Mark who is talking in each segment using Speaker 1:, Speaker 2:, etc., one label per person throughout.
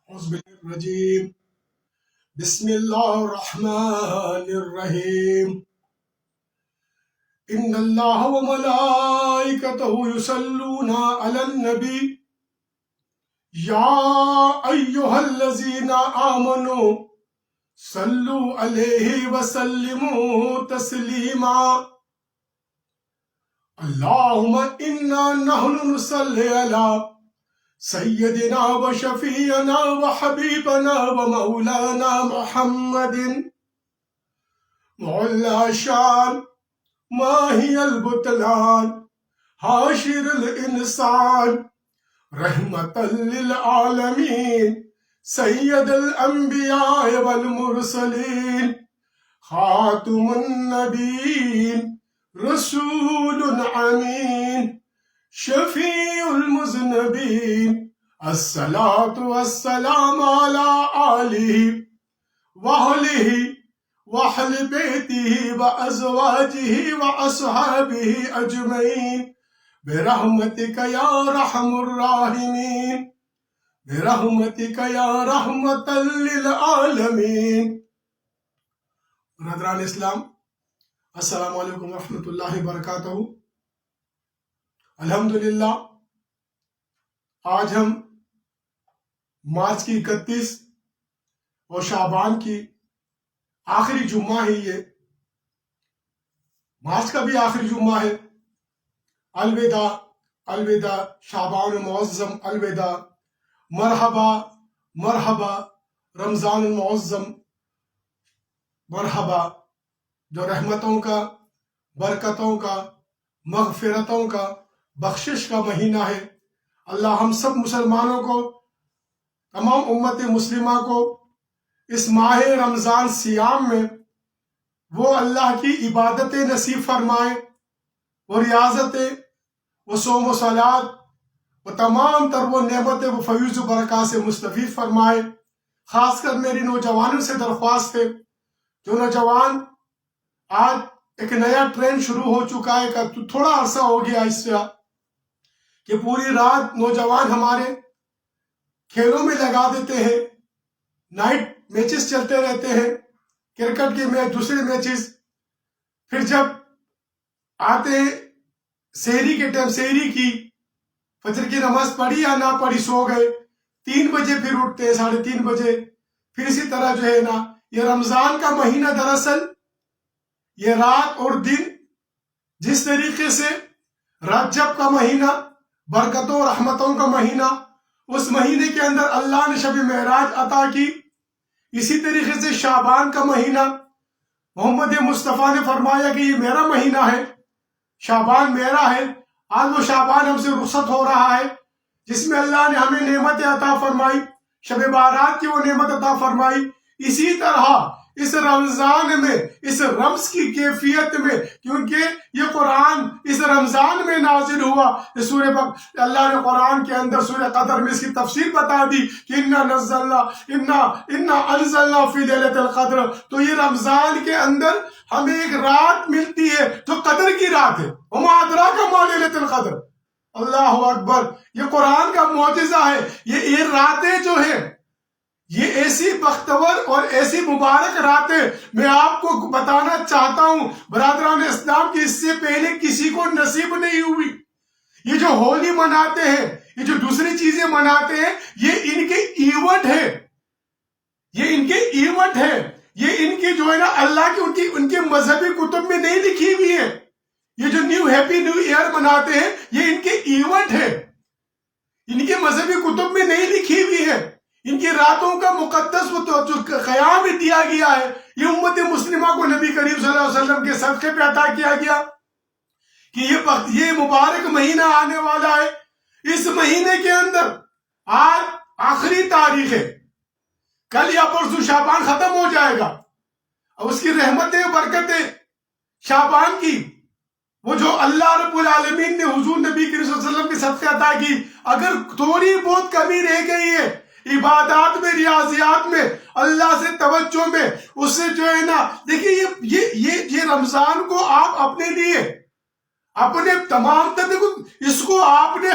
Speaker 1: أعوذ بالله الرجيم بسم الله الرحمن الرحيم إن الله وملائكته يصلون على النبي يا أيها الذين آمنوا صلوا عليه وسلموا تسليما اللهم إنا نحن نصلي على سيدنا وشفيعنا وحبيبنا ومولانا محمد معلى شان ما هي البطلان حاشر الإنسان رحمة للعالمين سيد الأنبياء والمرسلين خاتم النبيين رسول أمين شفيع المذنبين الصلاة والسلام على آله وأهله وأهل بيته وأزواجه وأصحابه أجمعين برحمتك يا أرحم الراحمين برحمتك يا رحمة للعالمين. برادران اسلام، السلام علیکم ورحمۃ اللہ وبرکاتہ. الحمدللہ آج ہم مارچ کی 31 اور شعبان کی آخری جمعہ ہے. یہ مارچ کا بھی آخری جمعہ ہے. الوداع الوداع شعبان المعظم، الوداع، مرحبا مرحبا رمضان المعظم، مرحبا، جو رحمتوں کا، برکتوں کا، مغفرتوں کا، بخشش کا مہینہ ہے. اللہ ہم سب مسلمانوں کو، تمام امت مسلمہ کو اس ماہ رمضان سیام میں وہ اللہ کی عبادت نصیب فرمائے، وہ ریاضتیں، وہ صوم و صلات، وہ تمام تر وہ نعمتیں، وہ فیوز و برکات سے مستفید فرمائے. خاص کر میری نوجوانوں سے درخواست ہے، جو نوجوان آج ایک نیا ٹرینڈ شروع ہو چکا ہے، کہ تھوڑا عرصہ ہو گیا اس سے کہ پوری رات نوجوان ہمارے کھیلوں میں لگا دیتے ہیں، نائٹ میچز چلتے رہتے ہیں، کرکٹ کے میچ، دوسرے میچز. پھر جب آتے ہیں سحری کے ٹائم، سحری کی، فجر کی نماز پڑھی یا نہ پڑھی، سو گئے، 3 بجے پھر اٹھتے ہیں، 3:30 بجے. پھر اسی طرح جو ہے نا، یہ رمضان کا مہینہ دراصل یہ رات اور دن جس طریقے سے رجب کا مہینہ برکتوں اور رحمتوں کا مہینہ، اس مہینے کے اندر اللہ نے شب معراج عطا کی، اسی طریقے سے شعبان کا مہینہ محمد مصطفیٰ نے فرمایا کہ یہ میرا مہینہ ہے، شعبان میرا ہے. آج وہ شعبان ہم سے رخصت ہو رہا ہے، جس میں اللہ نے ہمیں نعمت عطا فرمائی، شب بارات کی وہ نعمت عطا فرمائی. اسی طرح اس رمضان میں، اس رمض کی کیفیت میں، کیونکہ یہ قرآن اس رمضان میں نازل ہوا، اللہ نے قرآن کے اندر سورہ قدر میں اس کی تفسیر بتا دی کہ انا انزلنا فی لیلۃ القدر. تو یہ رمضان کے اندر ہمیں ایک رات ملتی ہے جو قدر کی رات ہے. وما ادراک ما لیلۃ القدر. اللہ اکبر، یہ قرآن کا معجزہ ہے. یہ راتیں جو ہیں، یہ ایسی بختور اور ایسی مبارک راتیں میں آپ کو بتانا چاہتا ہوں برادران اسلام کی، اس سے پہلے کسی کو نصیب نہیں ہوئی. یہ جو ہولی مناتے ہیں، یہ جو دوسری چیزیں مناتے ہیں، یہ ان کے ایونٹ ہے، یہ ان کے ایونٹ ہے، یہ ان کی جو ہے نا اللہ کی ان کے مذہبی کتب میں نہیں لکھی ہوئی ہے. یہ جو ہیپی نیو ایئر مناتے ہیں، یہ ان کے ایونٹ ہے، ان کے مذہبی کتب میں نہیں لکھی ہوئی ہے. ان کی راتوں کا مقدس جو قیام دیا گیا ہے، یہ امت مسلمہ کو نبی کریم صلی اللہ علیہ وسلم کے صدقے پہ عطا کیا گیا کہ یہ مبارک مہینہ آنے والا ہے. اس مہینے کے اندر آج آخری تاریخ ہے، کل یا پرسوں شعبان ختم ہو جائے گا. اور اس کی رحمتیں برکتیں شعبان کی، وہ جو اللہ رب العالمین نے حضور نبی کریم صلی اللہ علیہ وسلم کے صدقے عطا کی، اگر تھوڑی بہت کمی رہ گئی ہے عبادات میں، ریاضیات میں، اللہ سے توجہ میں، اس سے جو ہے نا، دیکھیے یہ رمضان کو آپ اپنے لیے، اپنے تمام تر، دیکھو اس کو آپ نے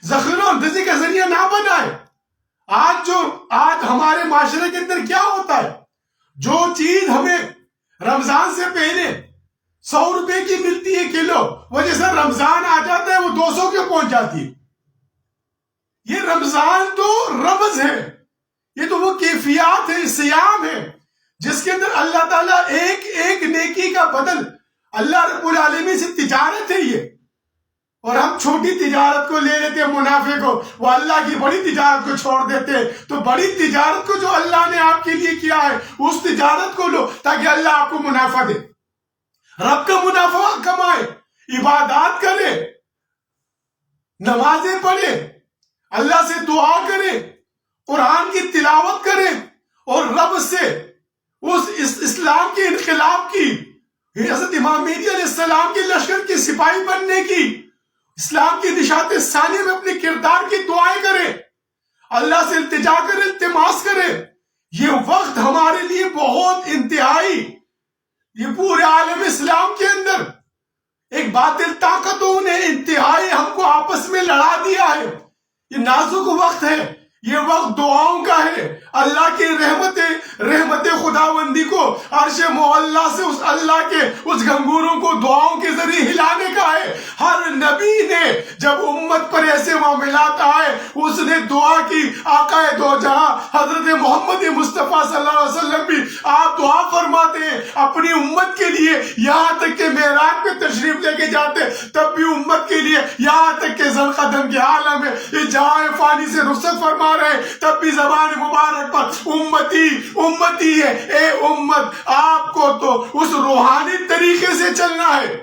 Speaker 1: ذخیرہ اندازی کا ذریعہ نہ بنائے. آج ہمارے معاشرے کے اندر کیا ہوتا ہے، جو چیز ہمیں رمضان سے پہلے 100 روپے کی ملتی ہے کلو، وہ جیسا رمضان آ جاتا ہے وہ 200 کے پہنچ جاتی ہے۔ یہ رمضان تو رمز ہے، یہ تو وہ کیفیات ہے، صیام ہے، جس کے اندر اللہ تعالیٰ ایک ایک نیکی کا بدل، اللہ رب العالمین سے تجارت ہے یہ، اور ہم چھوٹی تجارت کو لے لیتے ہیں، منافع کو، وہ اللہ کی بڑی تجارت کو چھوڑ دیتے ہیں۔ تو بڑی تجارت کو جو اللہ نے آپ کے لیے کیا ہے، اس تجارت کو لو تاکہ اللہ آپ کو منافع دے، رب کا منافع کمائے، عبادات کرے، نمازیں پڑھے، اللہ سے دعا کرے، قرآن کی تلاوت کرے، اور رب سے اس اسلام کے انقلاب کی، حضرت امام مہدی علیہ السلام کے لشکر کے سپاہی بننے کی، اسلام کی نشاط ثانی میں اپنے کردار کی دعائیں کرے، اللہ سے التجا کرے، التماس کرے۔ یہ وقت ہمارے لیے بہت انتہائی، یہ پورے عالم اسلام کے اندر ایک باطل طاقتوں نے انتہائی ہم کو آپس میں لڑا دیا ہے۔ یہ نازک وقت ہے، یہ وقت دعاؤں کا ہے، اللہ کی رحمت خداوندی کو عرش معلیٰ سے اس اللہ کے اس گھنگوروں کو دعاؤں کے ذریعے ہلانے کا ہے۔ ہر نبی نے جب امت پر ایسے معاملات آئے، اس نے دعا کی۔ آقا دو جہاں حضرت محمد مصطفیٰ صلی اللہ علیہ وسلم بھی آپ دعا فرماتے ہیں اپنی امت کے لیے، یہاں تک کہ معراج پہ تشریف لے کے جاتے تب بھی امت کے لیے، یہاں تک کہ ذوالقدم کے عالم میں اس جہاں فانی سے رخصت فرما رہے تب بھی زبان مبارک پر امتی امتی ہے۔ اے امت، آپ کو تو اس روحانی طریقے سے چلنا ہے،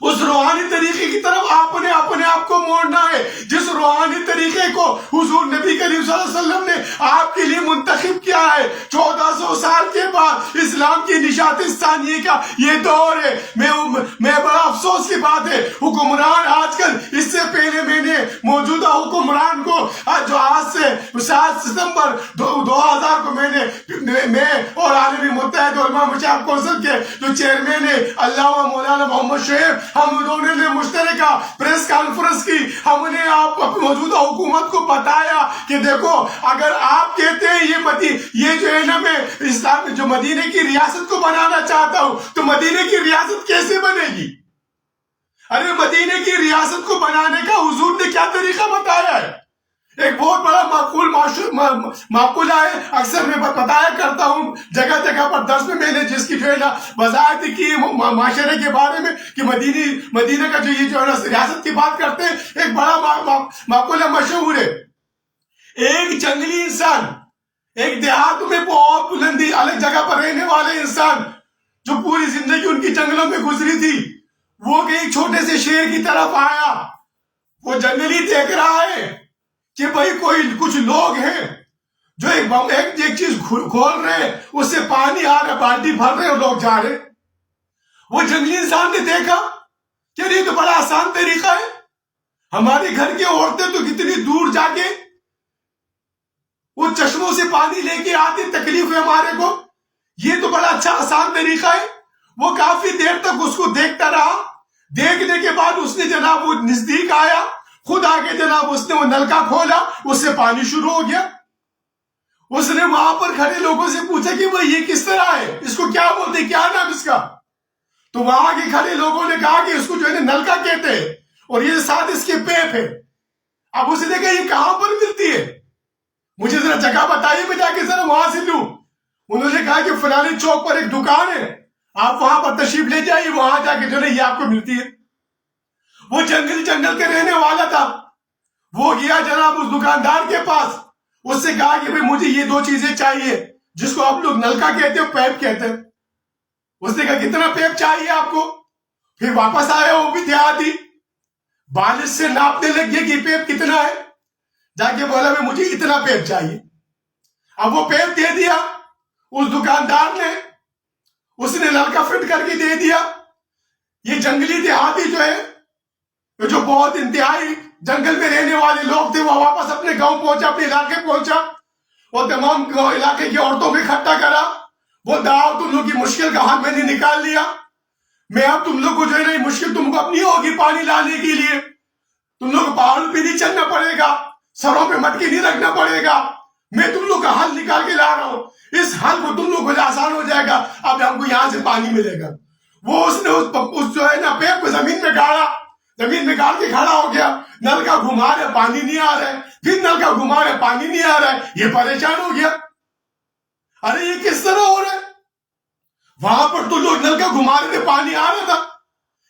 Speaker 1: اس روحانی طریقے کی طرف آپ نے اپنے آپ کو موڑنا ہے، جس روحانی طریقے کو حضور نبی کریم صلی اللہ علیہ وسلم نے آپ کے لیے منتخب کیا ہے۔ 1400 سال کے بعد اسلام کی نشاط ثانیہ کا یہ دور ہے۔ میں بڑا افسوس کی بات ہے، حکمران آج کل، اس سے پہلے میں نے موجودہ حکمران کو جو آج سے 7 ستمبر 2000 کو میں اور عالمی متحدہ علماء مشاورت کونسل کے جو چیئرمین ہے علامہ مولانا محمد شعیب، ہم دونوں نے مشترکہ پریس کانفرنس کی۔ ہم نے آپ موجودہ حکومت کو بتایا کہ دیکھو، اگر آپ کہتے ہیں یہ جو ہے نا، میں اسلام جو مدینے کی ریاست کو بنانا چاہتا ہوں، تو مدینے کی ریاست کیسے بنے گی؟ ارے مدینے کی ریاست کو بنانے کا حضور نے کیا طریقہ بتایا ہے؟ ایک بہت بڑا معقولہ ہے، اکثر میں بتایا کرتا ہوں جگہ جگہ پر درس میں نے جس کی جو ہے نا وضاحت کی معاشرے کے بارے میں کہ مدینہ کا جو یہ جو ہے نا ریاست کی بات کرتے ہیں، ایک بڑا معقولہ مشہور ہے۔ ایک جنگلی انسان، ایک دیہات میں بہت بلندی الگ جگہ پر رہنے والے انسان جو پوری زندگی ان کی جنگلوں میں گزری تھی، وہ ایک چھوٹے سے شیر کی طرف آیا۔ وہ جنگلی دیکھ رہا ہے کہ بھائی کچھ لوگ ہیں جو ایک چیز کھول رہے ہیں، اس سے پانی آ رہا، بالٹی بھر رہے اور لوگ جا رہے۔ وہ جنگلی انسان نے دیکھا کہ یہ تو بڑا آسان طریقہ ہے، ہمارے گھر کی عورتیں تو کتنی دور جا کے وہ چشموں سے پانی لے کے آتی، تکلیف ہے ہمارے کو، یہ تو بڑا اچھا آسان طریقہ ہے۔ وہ کافی دیر تک اس کو دیکھتا رہا، دیکھنے کے بعد اس نے جناب وہ نزدیک آیا، خود آگے جناب اس نے وہ نلکا کھولا، اس سے پانی شروع ہو گیا۔ اس نے وہاں پر کھڑے لوگوں سے پوچھا کہ وہ یہ کس طرح ہے، اس کو کیا بولتے، کیا نام اس کا؟ تو وہاں کے کھڑے لوگوں نے کہا کہ اس کو جو ہے نلکا کہتے ہیں، اور یہ ساتھ اس کے پیپ ہے۔ اب اس نے کہا یہ کہاں پر ملتی ہے، مجھے ذرا جگہ بتائیے، میں جا کے ذرا وہاں سے لوں۔ انہوں نے کہا کہ فلانی چوک پر ایک دکان ہے، آپ وہاں پر تشریف لے جائیے، وہاں جا کے جو ہے یہ آپ کو ملتی ہے۔ وہ جنگل کے رہنے والا تھا، وہ گیا جناب اس دکاندار کے پاس، اس سے کہا کہ مجھے یہ 2 چیزیں چاہیے، جس کو آپ لوگ نلکا کہتے ہیں، پیپ کہتے ہیں۔ اس نے کہا کتنا پیپ چاہیے آپ کو؟ پھر واپس آیا، وہ بھی دیہاتی، بالش سے ناپنے لگ گیا کہ پیپ کتنا ہے، جا کے بولا مجھے اتنا پیپ چاہیے۔ اب وہ پیپ دے دیا اس دکاندار نے، اس نے نلکا فٹ کر کے دے دیا۔ یہ جنگلی دیہاتی جو ہے، جو بہت انتہائی جنگل میں رہنے والے لوگ تھے، وہ واپس اپنے گاؤں پہنچا، اپنے علاقے پہنچا، اور تمام علاقے کی عورتوں کو اکٹھا کرا۔ وہ دعا تم لوگ کی مشکل کا حل میں نے نکال لیا، میں اب تم لوگ کو جو ہے نا مشکل تم کو اپنی ہوگی پانی لانے کے لیے، تم لوگ پہاڑوں پہ نہیں چلنا پڑے گا، سروں پہ مٹکی نہیں رکھنا پڑے گا، میں تم لوگ کا حل نکال کے لا رہا ہوں، اس حل کو تم لوگ کو آسان ہو جائے گا، اب ہم کو یہاں سے پانی ملے گا۔ وہ اس نے اس جو ہے نا پیپ کو زمین میں گاڑا، زمین میں گاڑ کے کھڑا ہو گیا، نل کا گھما رہے پانی نہیں آ رہا ہے، پھر نل کا گھما رہے پانی نہیں آ رہا ہے، یہ پریشان ہو گیا، ارے یہ کس طرح ہو رہا ہے؟ وہاں پر تو لوگ نل کا گھما رہے تھے پانی آ رہا تھا،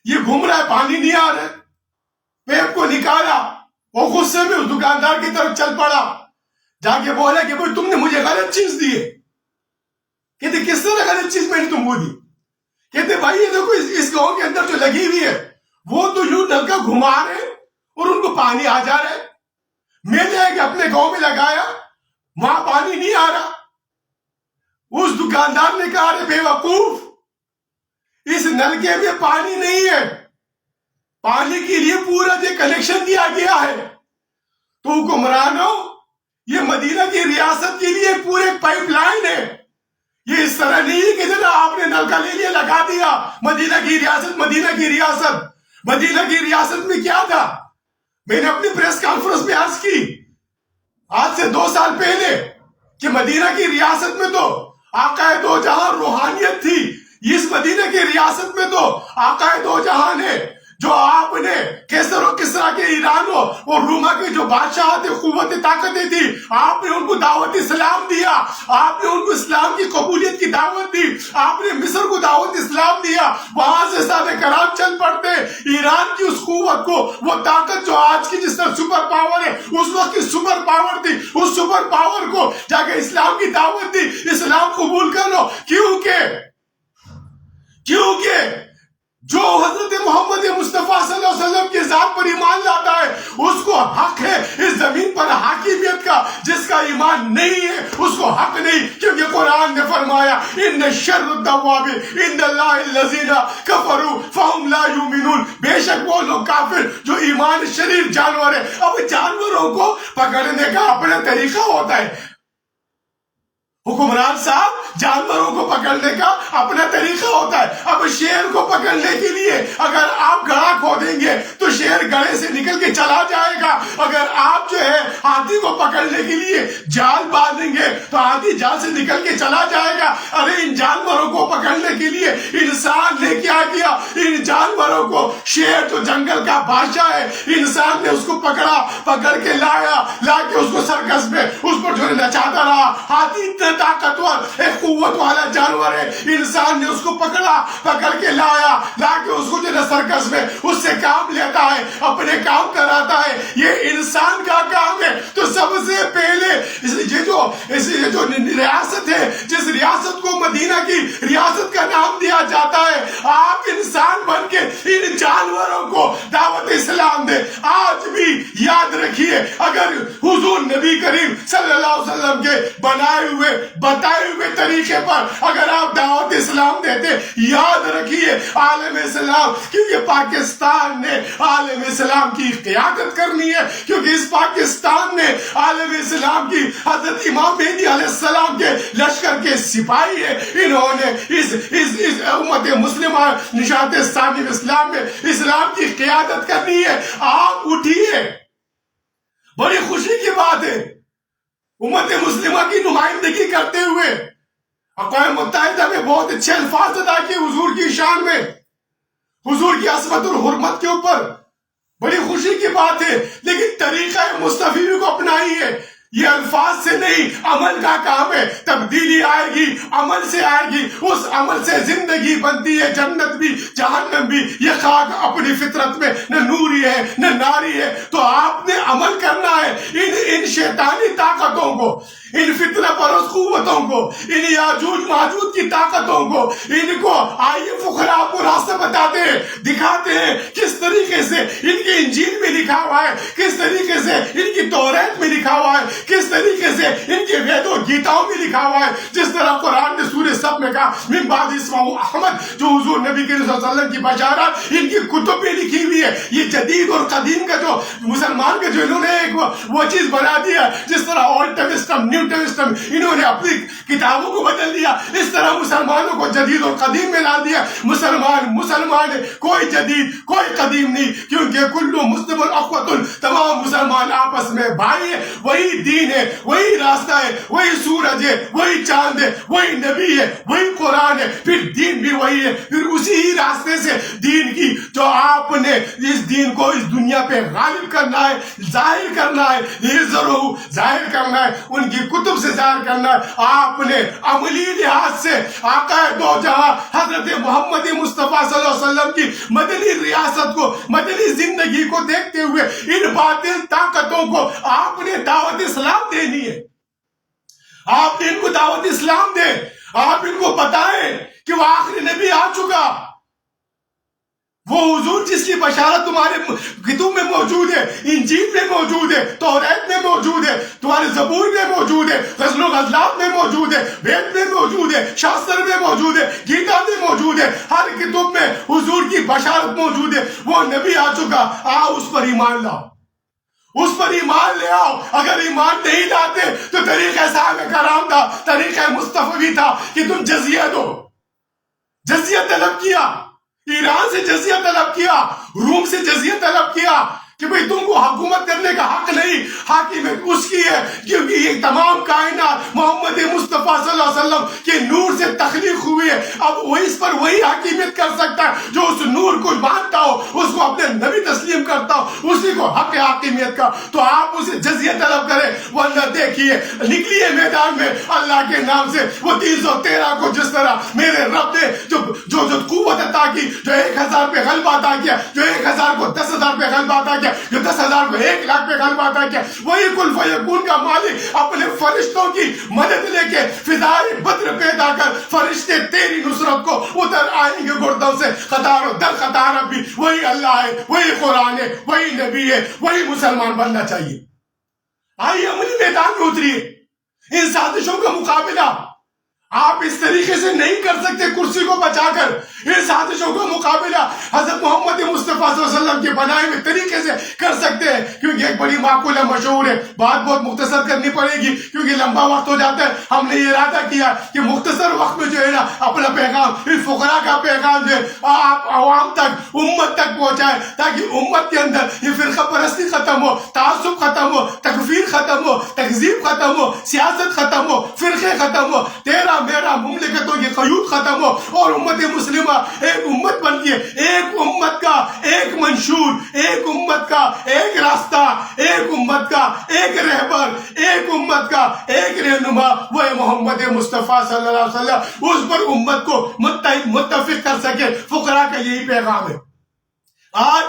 Speaker 1: یہ گھوم رہا ہے پانی نہیں آ رہا ہے۔ پیپ کو نکالا، وہ غصے میں اس دکاندار کی طرف چل پڑا، جا کے بولا کہ بھائی تم نے مجھے غلط چیز دی ہے۔ کہتے کس طرح غلط چیز میں نے تم کو دی؟ کہتے بھائی یہ دیکھو اس گاؤں کے اندر جو لگی ہوئی ہے وہ تو یوں نل کا گھما رہے اور ان کو پانی آ جا رہا ہے، میں نے کہ اپنے گاؤں میں لگایا وہاں پانی نہیں آ رہا۔ اس دکاندار نے کہا ارے بے وقوف، اس نلکے میں پانی نہیں ہے، پانی کے لیے پورا جو کنیکشن دیا گیا ہے، تو حکمرانوں یہ مدینہ کی ریاست کے لیے پورے پائپ لائن ہے، یہ اس طرح نہیں کہ جناب آپ نے نل کا لے لیا لگا دیا۔ مدینہ کی ریاست مدینہ کی ریاست میں کیا تھا؟ میں نے اپنی پریس کانفرنس میں عرض کی آج سے 2 سال پہلے کہ مدینہ کی ریاست میں تو آقا دو جہاں روحانیت تھی، اس مدینہ کی ریاست میں تو آقا دو جہان ہے، جو آپ نے کیسر و کسرا کے ایران اور روما کے جو بادشاہت قوت طاقتیں تھی، آپ نے ان کو دعوت اسلام دیا، آپ نے ان کو اسلام کی قبولیت کی دعوت دی، آپ نے مصر کو دعوت اسلام دیا، وہاں سے صحابہ کرام چل پڑتے ایران کی اس قوت کو، وہ طاقت جو آج کی جس طرح سپر پاور ہے اس وقت کی سپر پاور تھی، اس سپر پاور کو جا کے اسلام کی دعوت دی، اسلام قبول کر لو، کیونکہ جو حضرت محمد مصطفیٰ صلی اللہ علیہ وسلم کی ذات پر ایمان لاتا ہے اس کو حق ہے اس زمین پر حاکمیت کا، جس کا ایمان نہیں ہے اس کو حق نہیں، کیونکہ قرآن نے فرمایا ان شر الدواب عند اللہ الذین کفروا فہم لا یؤمنون، بے شک وہ لوگ کافر جو ایمان شریر جانور ہے۔ اب جانوروں کو پکڑنے کا اپنا طریقہ ہوتا ہے، حکمران صاحب جانوروں کو پکڑنے کا اپنا طریقہ ہوتا ہے۔ اب شیر کو پکڑنے کے لیے اگر آپ گڑھا کھودیں گے تو شیر گڑھے سے نکل کے چلا جائے گا، اگر آپ جو ہے ہاتھی کو پکڑنے کے لیے جال باندھیں گے تو ہاتھی جال سے نکل کے چلا جائے گا۔ ارے ان جانوروں کو پکڑنے کے لیے انسان نے کیا کیا؟ ان جانوروں کو، شیر جو جنگل کا بادشاہ ہے، انسان نے اس کو پکڑ کے لا کے اس کو سرکس میں اس پر جو نچاتا رہا۔ ہاتھی اتنا طاقتور ایک قوت والا جانور ہے، انسان نے اس کو پکڑ کے لا کے اس کو جو سرکس میں اس سے کام لیتا ہے، اپنے کام کراتا ہے۔ یہ انسان کا کام ہے۔ تو سب سے پہلے یہ جو ریاست ہے، جس ریاست کو مدینہ کی ریاست کا نام دیا جاتا ہے، آپ انسان بن کے ان جانوروں کو دعوت اسلام دے۔ آج بھی یاد رکھیے، اگر حضور نبی کریم صلی اللہ علیہ وسلم کے بتائے ہوئے طریقے پر اگر آپ دعوت اسلام دیتے، یاد رکھیے عالم اسلام، کیونکہ پاکستان نے عالم اسلام کی قیادت کرنی ہے، کیونکہ اس پاکستان میں عالم اسلام کی حضرت امام مہدی علیہ السلام کے لشکر کے سپاہی ہیں، انہوں نے اس امت مسلمہ نشاط ثانی اسلام میں اسلام کی قیادت کرنی ہے۔ آپ اٹھیے، بڑی خوشی کی بات ہے، امت مسلمہ کی نمائندگی کرتے ہوئے اقوام متحدہ میں بہت اچھے الفاظ ادا کیے حضور کی شان میں، حضور کی عظمت اور حرمت کے اوپر، بڑی خوشی کی بات ہے، لیکن طریقہ مصطفی کو اپنائیے۔ یہ الفاظ سے نہیں، عمل کا کام ہے۔ تبدیلی آئے گی عمل سے آئے گی، اس عمل سے زندگی بنتی ہے، جنت بھی جہنم بھی۔ یہ خاک اپنی فطرت میں نہ نوری ہے نہ ناری ہے، تو آپ نے عمل کرنا ہے ان شیطانی طاقتوں کو، ان فتنہ پرست قوتوں کو، ان یاجوج ماجوج کی طاقتوں کو، ان کو آئیے فقراء کو راستہ بتاتے ہیں، دکھاتے ہیں کس طریقے سے ان کی انجیل میں لکھا ہوا ہے، کس طریقے سے ان کی توریت میں لکھا ہوا ہے، کس طریقے سے ان کے وید و گیتاؤں میں لکھا ہوا ہے۔ جس طرح قرآن نے سورہ سب میں کہا من بعد اسمہ احمد، جو حضور نبی کریم صلی اللہ علیہ وسلم کی بشارات ان کی کتب میں لکھی ہوئی ہے۔ یہ جدید اور قدیم کا جو مسلمان کے جو انہوں نے ایک وہ چیز بنا دیا، جس طرح old testament new new testament, انہوں نے اپنی کتابوں کو بدل دیا. اس طرح مسلمانوں کو جدید اور قدیم میں لا دیا. مسلمان ہے، کوئی جدید کوئی قدیم نہیں، کیونکہ کلو مسلم اخوۃ، تمام مسلمان آپس میں بھائی ہے. وہی دین ہے، وہی راستہ ہے، وہی سورج ہے، وہی چاند ہے، وہی نبی ہے، وہی قرآن ہے، پھر دین بھی وہی ہے. پھر اسی ہی راستے سے دین کی جو آپ نے اس دین کو اس دنیا پہ غالب کرنا ہے، ظاہر کرنا ہے، ظاہر کرنا ہے، ان کی کتب سے ظاہر کرنا ہے. آپ نے عملی لحاظ سے آقا دو جہاں حضرت محمد مصطفیٰ صلی اللہ علیہ وسلم کی مدنی ریاست کو، مدنی زندگی کو دیکھتے ہوئے ان باطل طاقتوں کو آپ نے دعوت اسلام دینی ہے. آپ ان کو دعوت اسلام دیں. آپ ان کو بتائیں کہ وہ آخری نبی آ چکا، وہ حضور جس کی بشارت تمہارے کتب میں موجود ہے، انجیل میں موجود ہے، توریت میں موجود ہے، تمہارے زبور میں موجود ہے، غزل و غزلات میں موجود ہے، وید میں موجود ہے، شاستر میں موجود ہے، گیتا میں موجود ہے، ہر کتب میں حضور کی بشارت موجود ہے. وہ نبی آ چکا، آؤ اس پر ایمان لاؤ، اس پر ایمان لے آؤ. اگر ایمان نہیں لاتے تو طریقہ صحابہ کرام تھا، طریقہ مصطفی تھا کہ تم جزیہ دو. جزیہ طلب کیا، ایران سے جزیہ طلب کیا، روم سے جزیہ طلب کیا کہ بھئی تم کو حکومت کرنے کا حق نہیں، حاکمیت اس کی ہے، کیونکہ یہ تمام کائنات محمد مصطفیٰ صلی اللہ علیہ وسلم کے نور سے تخلیق ہوئی ہے. اب وہ اس پر وہی حاکمیت کر سکتا ہے جو اس نور کو مانتا ہو، اس کو اپنے نبی تسلیم کرتا ہو، اسی کو حق حاکمیت کا. تو آپ اسے جزیہ طلب کریں، ورنہ دیکھیے نکلیے میدان میں اللہ کے نام سے. وہ 313 کو جس طرح میرے رب نے جو قوت عطا کی، جو 1000 پہ غلبہ عطا کیا، جو 1000 کو 10,000 پہ غلبہ عطا کیا، جو 10,000 کو 1,00,000 پہ غلبہ عطا کیا، وہی کل فیکون کا مالک اپنے فرشتوں کی مدد لے کے فضائے بدر پیدا کر فرشتے تیری نصرت کو ادھر آئیں گے گردوں سے قطار و در قطار. اب بھی وہی اللہ ہے، وہی قرآن ہے، وہی نبی ہے، وہی مسلمان بننا چاہیے. آئیے عملی میدان میں اتریے. ان سازشوں کا مقابلہ آپ اس طریقے سے نہیں کر سکتے کرسی کو بچا کر. ان سازشوں کا مقابلہ حضرت محمد مصطفیٰ صلی اللہ علیہ وسلم کے بنائے ہوئے طریقے سے کر سکتے ہیں. کیونکہ ایک بڑی معقولہ مشہور ہے، بات بہت مختصر کرنی پڑے گی کیونکہ لمبا وقت ہو جاتا ہے. ہم نے یہ ارادہ کیا کہ مختصر وقت میں جو ہے نا اپنا پیغام، اس فقراء کا پیغام جو ہے آپ عوام تک، امت تک پہنچائیں، تاکہ امت کے اندر یہ فرقہ پرستی ختم ہو، تعصب ختم ہو، تکفیر ختم ہو، تکذیب ختم ہو، سیاست ختم ہو، فرقے ختم ہو، تیرا میرا مملکتوں کی قیود ختم ہو، اور امت مسلمہ ایک امت بن کے ایک امت کا ایک منشور، ایک امت کا ایک راستہ، ایک امت کا ایک رہبر، ایک امت کا ایک رہنما، وہ محمد مصطفیٰ صلی اللہ علیہ وسلم. اس پر امت کو متفق کر سکے. فقراء کا یہی پیغام ہے. آج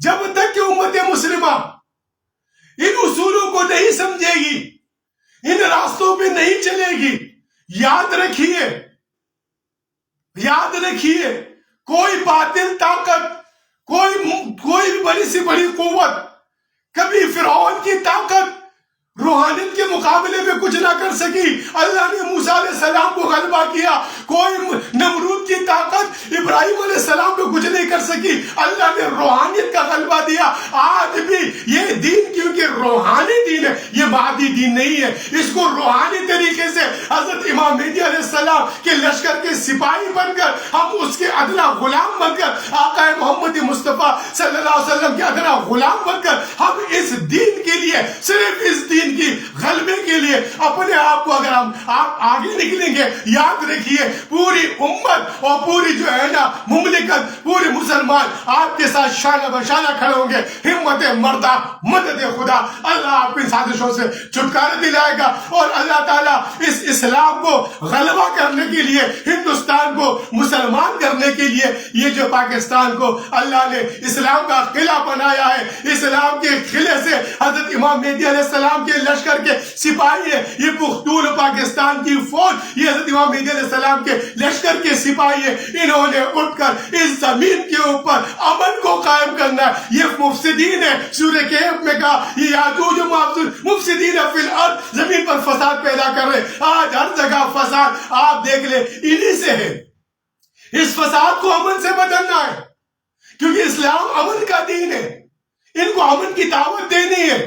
Speaker 1: جب تک کہ امت مسلمہ ان اصولوں کو نہیں سمجھے گی، ان راستوں پہ نہیں چلے گی، یاد رکھیے کوئی باطل طاقت، کوئی بھی بڑی سی بڑی قوت کبھی فرعون کی طاقت روحانیت کے مقابلے میں کچھ نہ کر سکی. اللہ نے موسیٰ علیہ السلام کو غلبہ کیا. کوئی نمرود کی طاقت ابراہیم علیہ السلام کو کچھ نہیں کر سکی. اللہ نے روحانیت کا غلبہ دیا. آج بھی یہ دین کیونکہ روحانی دین ہے، یہ مادی دین نہیں ہے. اس کو روحانی طریقے سے حضرت امام مہدی علیہ السلام کے لشکر کے سپاہی بن کر، ہم اس کے ادنا غلام بن کر، آقا محمد مصطفیٰ صلی اللہ علیہ وسلم کے ادنا غلام بن کر، ہم اس دین کے لیے، صرف اس دین کی غلبے کے لیے اپنے آپ کو، اگر آپ آگے نکلیں گے، یاد رکھیے پوری امت اور پوری جو ہے نا مملکت، پورے مسلمان آپ کے ساتھ شانہ بشانہ کھڑے ہوں گے. ہمت مردہ، مدد خدا. اللہ آپ کو ان سازشوں سے چھٹکارا دلائے گا، اور اللہ تعالیٰ اس اسلام کو غلبہ کرنے کے لیے، ہندوستان کو مسلمان کرنے کے لیے، یہ جو پاکستان کو اللہ نے اسلام کا قلعہ بنایا ہے، اسلام کے قلعے سے حضرت امام مہدی علیہ السلام کے لشکر کے سپاہی ہے. یہ پختون پاکستان کی فوج، یہ حضرت امام مہدی علیہ السلام کے لشکر کے سپاہی ہے. انہوں نے اٹھ کر اس زمین کے اوپر امن کو قائم کرنا ہے. یہ مفسدین ہے، سورہ کہف میں کہا یہ یاجوج و ماجوج مفسدین فی الارض، زمین پر فساد پیدا کر رہے. آج ہر جگہ فساد آپ دیکھ لیں انہی سے ہے. اس فساد کو امن سے بدلنا ہے، کیونکہ اسلام امن کا دین ہے. ان کو امن کی دعوت دینی ہے.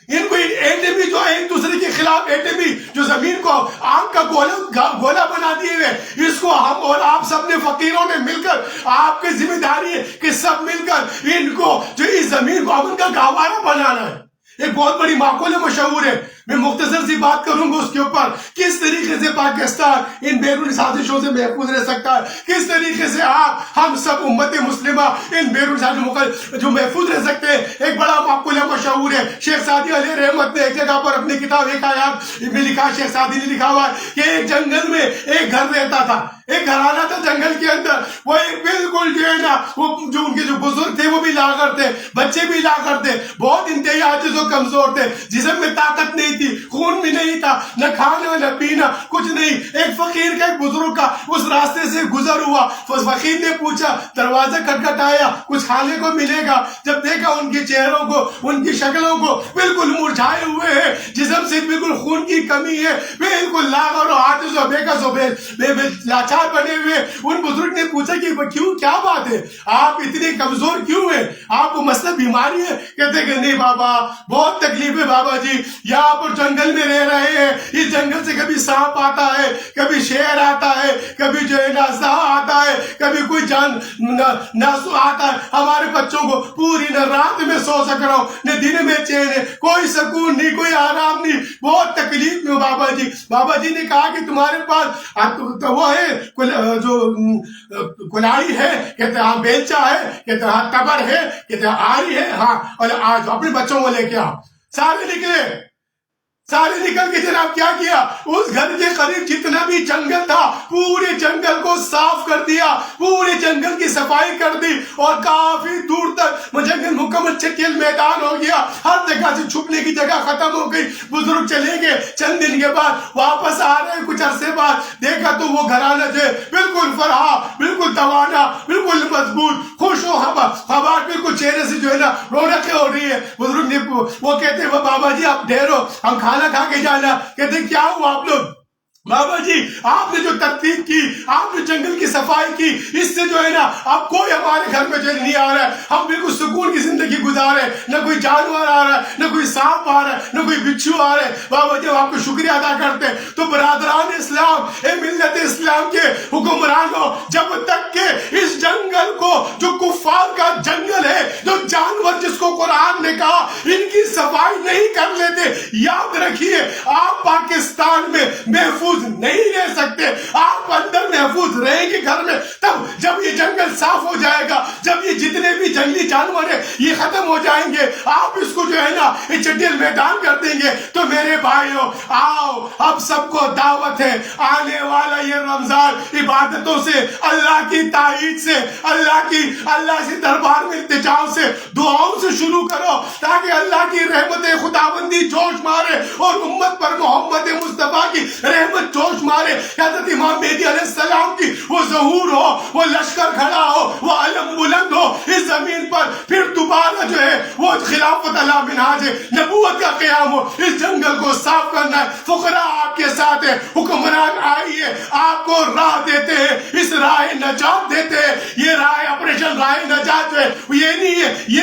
Speaker 1: ان کو ایک دوسرے کے خلاف بیٹے بھی جو زمین کو آگ کا گولا بنا دیے ہوئے، اس کو ہم اور آپ سب نے فقیروں نے مل کر، آپ کی ذمہ داری ہے کہ سب مل کر ان کو جو اس زمین کو امن کا گہوارہ بنانا ہے۔ ایک بہت بڑی معقول مشہور ہے، میں مختصر سی بات کروں گا اس کے اوپر، کس طریقے سے پاکستان ان بیرونی سازشوں سے محفوظ رہ سکتا ہے، کس طریقے سے آپ ہم سب امت مسلمہ ان بیرونی سازشوں جو محفوظ رہ سکتے ہیں۔ ایک بڑا معقول مشہور ہے، شیخ سعدی علیہ رحمت نے ایک جگہ پر اپنی کتاب ایک آیات میں لکھا، شیخ سعدی نے لکھا ہوا ہے کہ ایک جنگل میں ایک گھر رہتا تھا، ایک گھرانہ تھا جنگل کے اندر، وہ ایک بالکل جو ہے نا وہ جو ان کے جو بزرگ تھے وہ بھی لاغر تھے، بچے بھی لاغر تھے، بہت انتہائی عاجز و کمزور تھے، جسم میں طاقت نہیں تھی، خون بھی نہیں تھا، نہ کھانا نہ پینا کچھ نہیں۔ ایک فقیر کا، ایک بزرگ کا اس راستے سے گزر ہوا، فقیر نے پوچھا، دروازہ کھٹکھٹایا، کچھ کھانے کو ملے گا؟ جب دیکھا ان کے چہروں کو، ان کی شکلوں کو بالکل مرجھائے ہوئے ہیں، جسم سے بالکل خون کی کمی ہے، بالکل لاغر و عاجز و بےکس و لاچار بنے ہوئے، ان بزرگ نے پوچھا کہ کیوں، کیا بات ہے، آپ اتنے کمزور کیوں ہیں، آپ کو مسئلہ بیماری ہے؟ کہتے کہ نہیں بابا، بہت تکلیف ہے بابا جی، یہاں پر جنگل میں رہ رہے ہیں، اس جنگل سے کبھی سانپ آتا ہے، کبھی شیر آتا ہے، کبھی جو ہے ناسا آتا ہے، کبھی کوئی ناسو آتا ہے، ہمارے بچوں کو پوری نہ رات میں سو سک رہا ہوں، نہ دن میں چین ہے، کوئی سکون نہیں، کوئی آرام نہیں، بہت تکلیف میں بابا جی۔ بابا جی نے کہا کہ تمہارے پاس وہ ہے جو کلاڑی ہے؟ کہتے ہاں، بیلچا ہے؟ کہتے ہاں، تبر ہے؟ کہتے آری ہے؟ ہاں، اور آج اپنے بچوں کو لے کے آؤ۔ سارے نکل کے جناب کیا کیا، اس گھر کے قریب جتنا بھی جنگل تھا پورے جنگل کو صاف کر دیا، پورے جنگل کی صفائی کر دی، اور کافی دور تک وہ جنگل مکمل چکیل میدان ہو گیا، ہر جگہ سے چھپنے کی جگہ ختم ہو گئی۔ بزرگ چلے گئے، چند دن کے بعد واپس آ رہے ہیں، کچھ عرصے بعد دیکھا تو وہ گھرانہ جو ہے بالکل فرحا، بالکل توانا، بالکل مضبوط، خوش و خبر، بالکل چہرے سے جو ہے نا رونقیں ہو رہی ہے۔ بزرگ نے وہ کہتے ہیں بابا جی آپ ٹھہرو، ہم کھانا کھا کے جانا۔ کہتے کیا ہوا آپ لوگ؟ بابا جی آپ نے جو ترتیب کی، آپ نے جنگل کی صفائی کی، اس سے جو ہے نا اب کوئی ہمارے گھر میں جو نہیں آ رہا ہے، ہم بالکل سکون کی زندگی گزار رہے ہیں، نہ کوئی جانور آ رہا ہے، نہ کوئی سانپ آ رہا ہے، نہ کوئی بچھو آ رہا ہے۔ بابا جی آپ کو شکریہ ادا کرتے ہیں۔ تو برادران اسلام، اے ملت اسلام کے حکمرانوں، جب تک کہ اس جنگل کو جو کفار کا جنگل ہے، جو جانور جس کو قرآن نے کہا ان کی صفائی نہیں کر لیتے، یاد رکھیے آپ پاکستان میں محفوظ نہیں رہ سکتے، آپ اندر محفوظ رہیں گے گھر میں، تب جب یہ جنگل صاف ہو جائے گا، جب یہ جتنے بھی جنگلی جانور ہیں یہ ختم ہو جائیں گے، آپ اس کو جو ہے نا یہ چٹیل میدان کر دیں گے۔ تو میرے بھائیوں آؤ، اب سب کو دعوت ہے، آنے والا یہ رمضان عبادتوں سے، اللہ کی تائید سے، اللہ سے دربار میں التجاؤ سے، دعاؤں سے شروع کرو، تاکہ اللہ کی رحمت خداوندی جوش مارے اور امت پر محمد مصطفیٰ کی رحمت جوش مارے، حضرت امام مہدی علیہ السلام کی وہ ظہور ہو، وہ لشکر کھڑا ہو، وہ علم بلند ہو اس زمین پر، پھر دوبارہ جو ہے وہ خلافت علی منہاج نبوت کا قیام ہو۔ اس جنگل کو صاف کرنا ہے، فقراء آپ کے ساتھ ہے، حکمران آئیے، آپ کو راہ دیتے ہیں، اس راہ نجات دیتے ہیں۔ یہ راہ آپریشن راہ نجات ہے، یہ نہیں ہے، یہ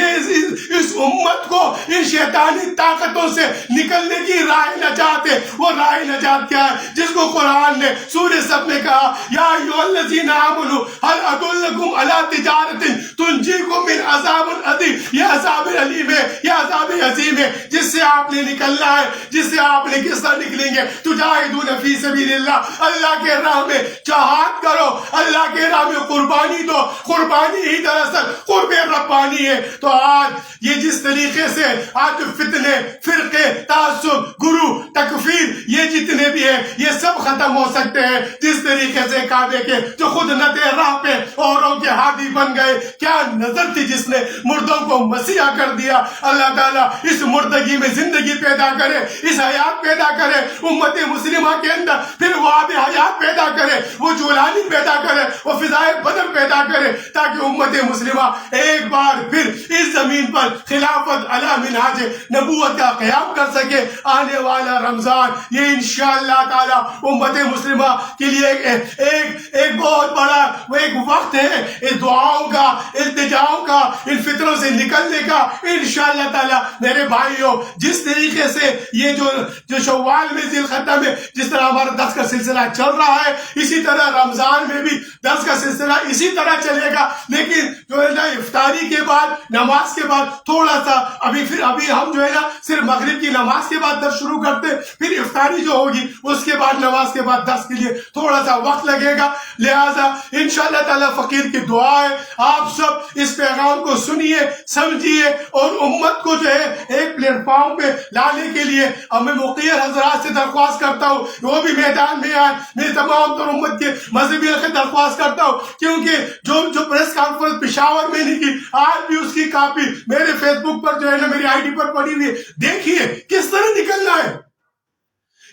Speaker 1: اس امت کو ان شیطانی طاقتوں سے نکلنے کی راہ نجات ہے۔ وہ راہ نجات کیا ہے؟ جس کو قرآن نے سورہ سب میں کہا، یا ایھا الذین آمنوا هل ادلکم علی تجارۃ تنجیکم من عذاب علیم، یہ عذاب علیم ہے، یہ عذاب عظیم ہے، جس سے آپ نے نکلنا ہے، جس سے آپ نے کس طرح نکلیں گے؟ تجاہدون فی سبیل اللہ، اللہ کے راہ میں جہاد کرو، اللہ کے راہ میں قربانی دو، قربانی ہی دراصل قرب ربانی ہے۔ تو آج یہ جس طریقے سے آج فتنے، فرقے، تعصب، گرو، تکفیر، یہ جتنے بھی ہیں یہ سب ختم ہو سکتے ہیں جس طریقے سے کعبے کے جو خود نتے راہ پہ اوروں کے ہادی بن گئے۔ کیا نظر تھی جس نے مردوں کو مسیحا کر دیا؟ اللہ تعالیٰ اس مردگی میں زندگی پیدا کرے، اس حیات پیدا کرے امت مسلمہ کے اندر، پھر وہ آب حیات پیدا کرے، وہ جولانی پیدا کرے، وہ فضائے بدر پیدا کرے، تاکہ امت مسلمہ ایک بار پھر اس زمین پر خلافت علی منہاج نبوت کا قیام کر سکے۔ آنے والا رمضان یہ انشاءاللہ تعالی امت مسلمہ کے لیے ایک بہت بڑا وہ ایک وقت ہے اس دعاؤں کا، التجاؤں کا، ان فتنوں سے نکلنے کا انشاءاللہ تعالی۔ میرے بھائیوں، جس طریقے سے یہ جو شوال میں ذی القعدہ میں جس طرح ہمارا درس کا سلسلہ چل رہا ہے، اسی طرح رمضان میں بھی درس کا سلسلہ اسی طرح چلے گا، لیکن جو ہے نا افطاری کے بعد، نماز کے بعد تھوڑا سا ابھی ہم جو ہے نا صرف مغرب کی نماز کے بعد درس شروع کرتے، پھر افطاری جو ہوگی اس کے بعد نماز کے بعد درس کے لیے تھوڑا سا وقت لگے گا، لہذا انشاءاللہ تعالی فقیر کی دعا ہے آپ سب اس پیغام کو سنیے، سمجھیے اور امت کو جو ہے ایک پلیٹ فارم پہ لانے کے لیے اب میں مقیر حضرات سے درخواست کرتا ہوں وہ بھی میدان میں آئے، میں تمام تر امت کے مذہبی سے درخواست کرتا ہوں، کیونکہ جو پریس کانفرنس پشاور میں نہیں کی، آج بھی اس کی کاپی میرے فیس بک پر جو ہے نا میری آئی ڈی پر پڑی ہوئی ہے، دیکھیے کس طرح نکلنا ہے۔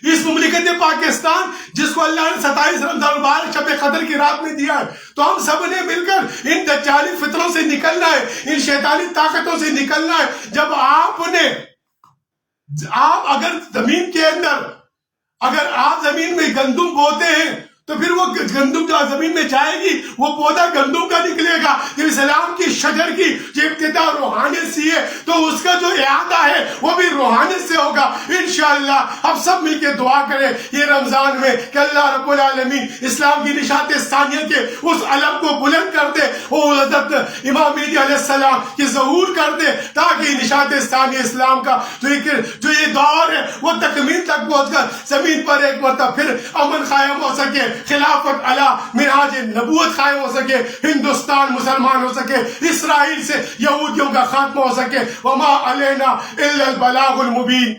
Speaker 1: اس مملکت پاکستان جس کو اللہ نے 27 رمضان المبارک شب قدر کی رات میں دیا ہے، تو ہم سب نے مل کر ان دجالی فتنوں سے نکلنا ہے، ان شیطانی طاقتوں سے نکلنا ہے۔ جب آپ اگر زمین کے اندر اگر آپ زمین میں گندم بوتے ہیں تو پھر وہ گندم جو زمین میں جائے گی وہ پودا گندم کا نکلے گا۔ جب اسلام کی شجر کی جو ابتدا روحانیت سے ہے تو اس کا جو اعادہ ہے وہ بھی روحانیت سے ہوگا انشاءاللہ۔ اب سب مل کے دعا کریں یہ رمضان میں کہ اللہ رب العالمین اسلام کی نشاط ثانیہ کے اس علم کو بلند کر دے، اور حضرت امام مہدی علیہ السلام کی ظہور کر دے، تاکہ نشاط ثانیہ اسلام کا جو یہ دور ہے وہ تکمیل تک پہنچ کر زمین پر ایک مرتبہ پھر امن قائم ہو سکے، خلافت علی منہاج نبوت قائم ہو سکے، ہندوستان مسلمان ہو سکے، اسرائیل سے یہودیوں کا خاتمہ ہو سکے۔ وما علینا الا البلاغ المبین۔